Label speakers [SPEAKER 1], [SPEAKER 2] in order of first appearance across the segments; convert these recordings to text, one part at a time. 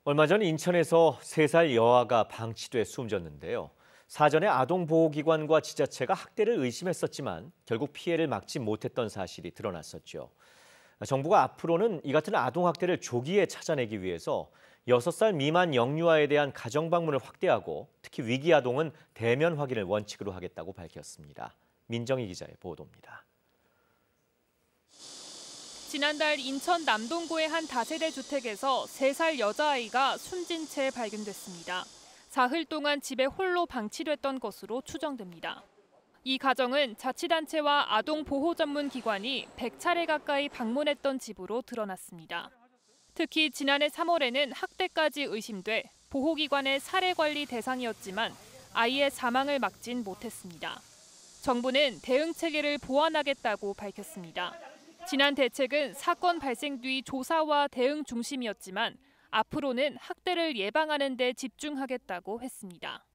[SPEAKER 1] 얼마 전 인천에서 3살 여아가 방치돼 숨졌는데요. 사전에 아동보호기관과 지자체가 학대를 의심했었지만 결국 피해를 막지 못했던 사실이 드러났었죠. 정부가 앞으로는 이 같은 아동학대를 조기에 찾아내기 위해서 6살 미만 영유아에 대한 가정방문을 확대하고 특히 위기아동은 대면 확인을 원칙으로 하겠다고 밝혔습니다. 민정희 기자의 보도입니다.
[SPEAKER 2] 지난달 인천 남동구의 한 다세대 주택에서 3살 여자아이가 숨진 채 발견됐습니다. 사흘 동안 집에 홀로 방치됐던 것으로 추정됩니다. 이 가정은 자치단체와 아동보호 전문 기관이 100차례 가까이 방문했던 집으로 드러났습니다. 특히 지난해 3월에는 학대까지 의심돼 보호기관의 사례 관리 대상이었지만 아이의 사망을 막진 못했습니다. 정부는 대응 체계를 보완하겠다고 밝혔습니다. 지난 대책은 사건 발생 뒤 조사와 대응 중심이었지만 앞으로는 학대를 예방하는 데 집중하겠다고 했습니다.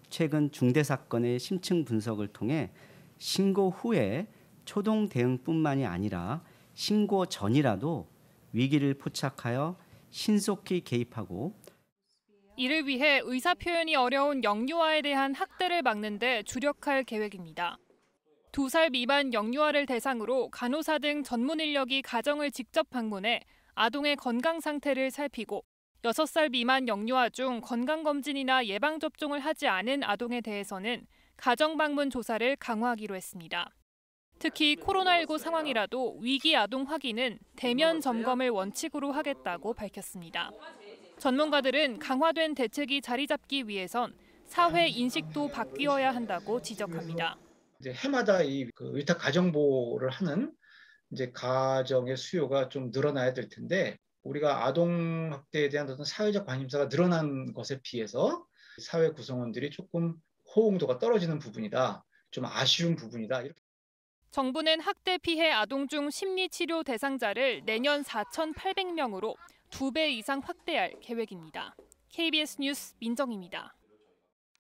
[SPEAKER 3] 최근 중대 사건의 심층 분석을 통해 신고 후에 초동 대응뿐만이 아니라 신고 전이라도 위기를 포착하여 신속히 개입하고
[SPEAKER 2] 이를 위해 의사표현이 어려운 영유아에 대한 학대를 막는 데 주력할 계획입니다. 2살 미만 영유아를 대상으로 간호사 등 전문 인력이 가정을 직접 방문해 아동의 건강 상태를 살피고 6살 미만 영유아 중 건강검진이나 예방접종을 하지 않은 아동에 대해서는 가정방문 조사를 강화하기로 했습니다. 특히 코로나19 상황이라도 위기 아동 확인은 대면 점검을 원칙으로 하겠다고 밝혔습니다. 전문가들은 강화된 대책이 자리 잡기 위해선 사회 인식도 바뀌어야 한다고 지적합니다.
[SPEAKER 4] 이제 해마다 이 위탁 가정보호를 하는 이제 가정의 수요가 좀 늘어나야 될 텐데 우리가 아동 학대에 대한 어떤 사회적 관심사가 늘어난 것에 비해서 사회 구성원들이 조금 호응도가 떨어지는 부분이다. 좀 아쉬운 부분이다.
[SPEAKER 2] 정부는 학대 피해 아동 중 심리치료 대상자를 내년 4,800명으로 2배 이상 확대할 계획입니다. KBS 뉴스 민정희입니다.